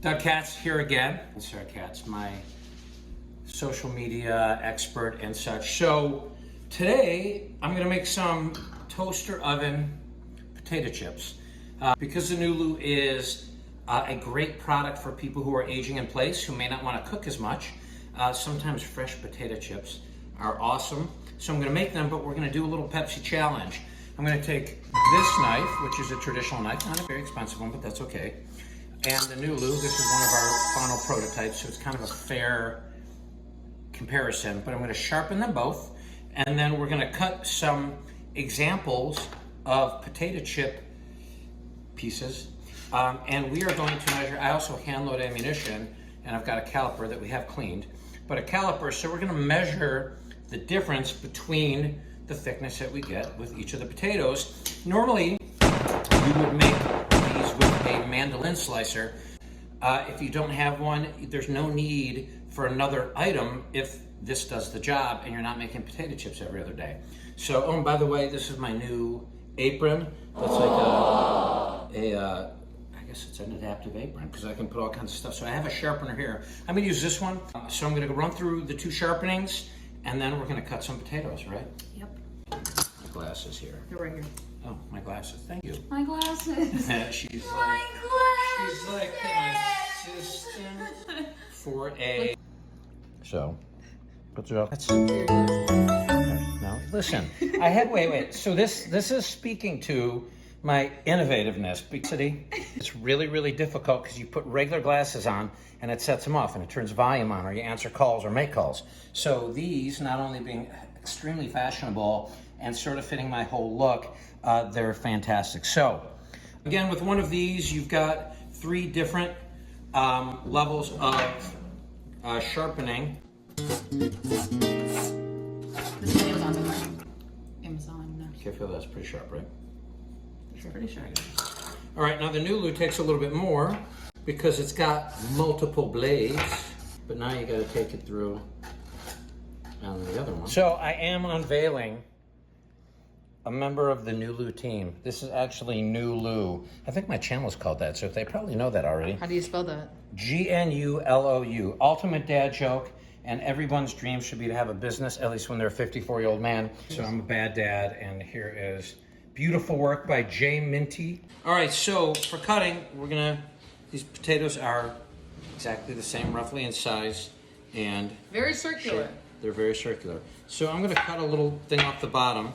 Doug Katz here again. Sarah Katz, my social media expert and such. So today I'm going to make some toaster oven potato chips. Because the NULU is a great product for people who are aging in place, who may not want to cook as much. Sometimes fresh potato chips are awesome. So I'm going to make them, but we're going to do a little Pepsi challenge. I'm going to take this knife, which is a traditional knife, not a very expensive one, but that's okay. And the NULU, this is one of our final prototypes, so it's kind of a fair comparison, but I'm going to sharpen them both, and then we're going to cut some examples of potato chip pieces, and we are going to measure. I also hand load ammunition, and I've got a caliper that we have cleaned, but a caliper, so we're going to measure the difference between the thickness that we get with each of the potatoes. Normally, you would make these with a mandolin slicer. If you don't have one, there's no need for another item if this does the job and you're not making potato chips every other day. So, oh, and by the way, this is my new apron. That's like I guess it's an adaptive apron because I can put all kinds of stuff. So I have a sharpener here. I'm gonna use this one. So I'm gonna run through the two sharpenings and then we're gonna cut some potatoes, right? Yep. My glasses here. They're right here. Oh, my glasses, thank you. My glasses. She's My glasses. She's like an assistant for a... So, put it up. That's... No, listen, I had, wait. So this is speaking to my innovativeness. It's really, really difficult because you put regular glasses on and it sets them off and it turns volume on or you answer calls or make calls. So these, not only being extremely fashionable and sort of fitting my whole look, they're fantastic. So, again, with one of these, you've got 3 different levels of sharpening. This video's on Amazon. Okay, I feel that's pretty sharp, right? It's pretty sharp. All right, now the NULU takes a little bit more because it's got multiple blades, but now you got to take it through on the other one. So I am unveiling a member of the NULU team. This is actually NULU. I think my channel is called that, so they probably know that already. How do you spell that? GNULOU. Ultimate dad joke, and everyone's dream should be to have a business, at least when they're a 54-year-old man. So I'm a bad dad, and here is beautiful work by Jay Minty. All right, so for cutting, these potatoes are exactly the same, roughly in size, and very circular. shape. They're very circular. So I'm gonna cut a little thing off the bottom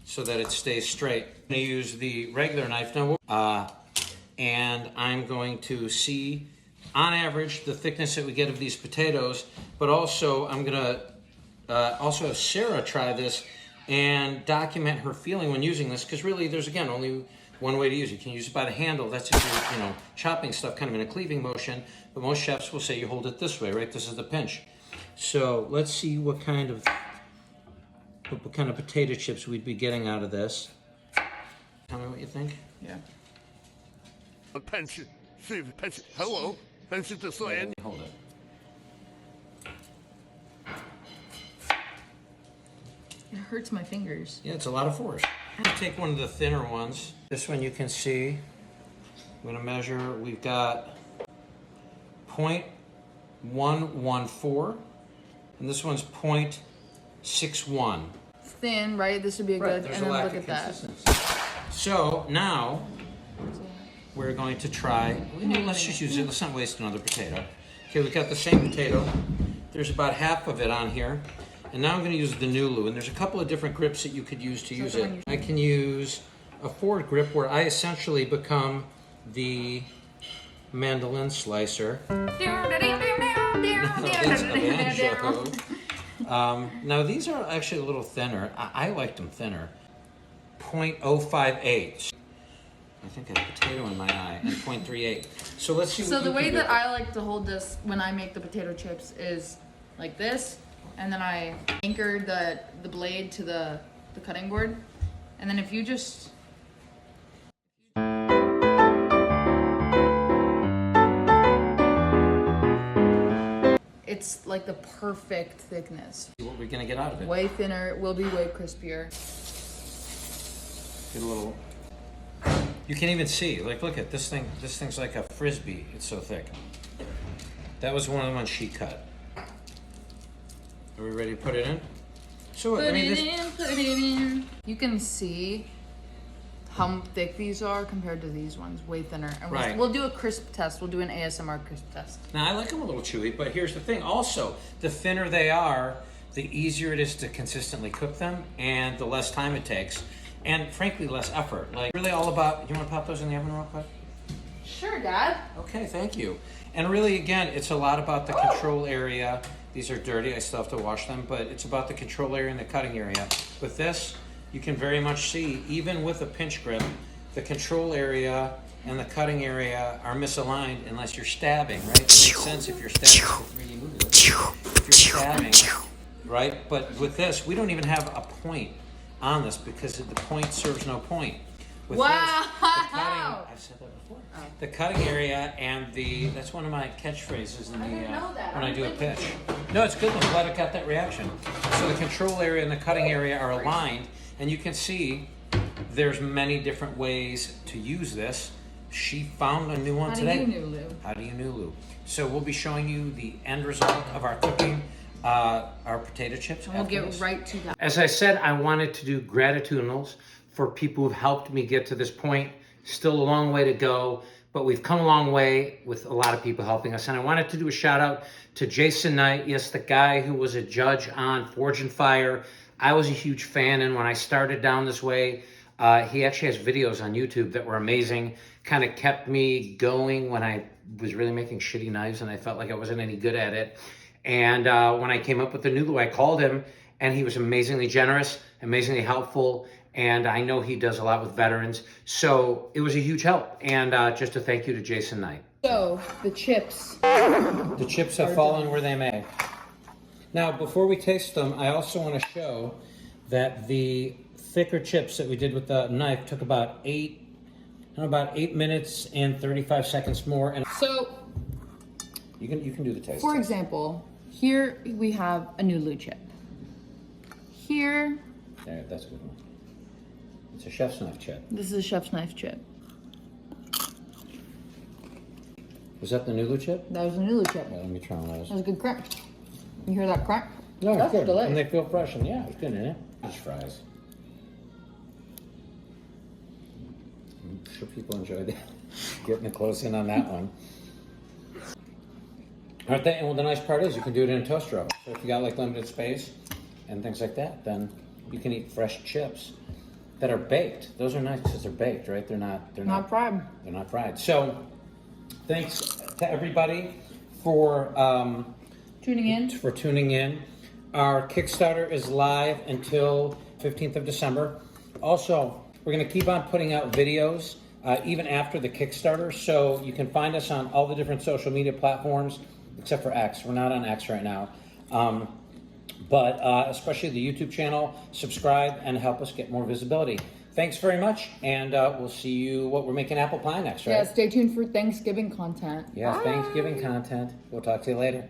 so that it stays straight. I'm gonna use the regular knife now, and I'm going to see, on average, the thickness that we get of these potatoes, but also I'm gonna also have Sarah try this and document her feeling when using this, because really there's, again, only one way to use it. You can use it by the handle. That's if you're, chopping stuff kind of in a cleaving motion, but most chefs will say you hold it this way, right? This is the pinch. So let's see what kind of potato chips we'd be getting out of this. Tell me what you think. Yeah. Hello. Hold it. It hurts my fingers. Yeah, it's a lot of force. I'm gonna take one of the thinner ones. This one you can see. I'm gonna measure. We've got 0.114, and this one's 0.61. Thin, right? This would be a good. There's and a then lack look of at that. consistency. So now we're going to try. Let's just use it. Let's not waste another potato. Okay, we've got the same potato. There's about half of it on here. And now I'm going to use the NULU, and there's a couple of different grips that you could use to use it. I can use a forward grip where I essentially become the mandolin slicer. That's a banjo. Now these are actually a little thinner. I like them thinner. 0.058. I think I have a potato in my eye, and 0.38. So let's see. So the way that I like to hold this when I make the potato chips is like this. And then I anchor the blade to the cutting board. And then if you just... It's like the perfect thickness. What we're going to get out of it. Way thinner, will be way crispier. Get a little You can't even see. Like, look at this thing. This thing's like a Frisbee. It's so thick. That was one of the ones she cut. Are we ready to put it in? So what? Put it in. You can see how thick these are compared to these ones. Way thinner. And Right. we'll do a crisp test. We'll do an ASMR crisp test. Now, I like them a little chewy, but here's the thing. Also, the thinner they are, the easier it is to consistently cook them and the less time it takes. And frankly, less effort. Like, really all about, you want to pop those in the oven real quick? Sure, Dad. Okay, thank you. And really, again, it's a lot about the control area. These are dirty, I still have to wash them, but it's about the control area and the cutting area. With this, you can very much see, even with a pinch grip, the control area and the cutting area are misaligned unless you're stabbing, right? It makes sense if you're stabbing. If you're stabbing, right? But with this, we don't even have a point on this because the point serves no point. With Wow! this, the cutting, I've said that before. Oh. The cutting area and that's one of my catchphrases in the didn't know that. when I I'm do a with pitch. No, it's good. I'm glad it got that reaction. So the control area and the cutting area are aligned, and you can see there's many different ways to use this. She found a new one today. How do you NULU? How do you NULU? So we'll be showing you the end result of our cooking, our potato chips. And we'll after get this. right to that. As I said, I wanted to do gratitudinals for people who've helped me get to this point. Still a long way to go, but we've come a long way with a lot of people helping us. And I wanted to do a shout out to Jason Knight, yes, the guy who was a judge on Forge and Fire. I was a huge fan, and when I started down this way, he actually has videos on YouTube that were amazing, kind of kept me going when I was really making shitty knives and I felt like I wasn't any good at it. And when I came up with the NULU, I called him, and he was amazingly generous, amazingly helpful, and I know he does a lot with veterans. So it was a huge help, and just a thank you to Jason Knight. So, the chips. The chips have fallen where they may. Now, before we taste them, I also want to show that the thicker chips that we did with the knife took about 8 minutes and 35 seconds more. And So, you can do the taste. for example, here we have a NULU chip. Here, There, that's a good one. It's a chef's knife chip. this is a chef's knife chip. Was that the NULU chip? That was a NULU chip. Yeah, let me try one of That those. was a good crunch. You hear that crunch? No, That's it's good. delicious. And they feel fresh, and yeah, it's good in it. Just fries. I'm sure people enjoyed getting a close in on that one. Aren't they? And well, the nice part is you can do it in a toaster oven. So if you got like limited space and things like that, then you can eat fresh chips that are baked. Those are nice because they're baked, right? They're Not fried. They're not fried. So thanks to everybody for Tuning in. tuning in. Our Kickstarter is live until 15th of December. Also, we're going to keep on putting out videos even after the Kickstarter. So you can find us on all the different social media platforms, except for X. We're not on X right now. But especially the YouTube channel, subscribe and help us get more visibility. Thanks very much, and we'll see you. We're making apple pie next, right? Yeah, stay tuned for Thanksgiving content. Yeah, Bye. Thanksgiving content. We'll talk to you later.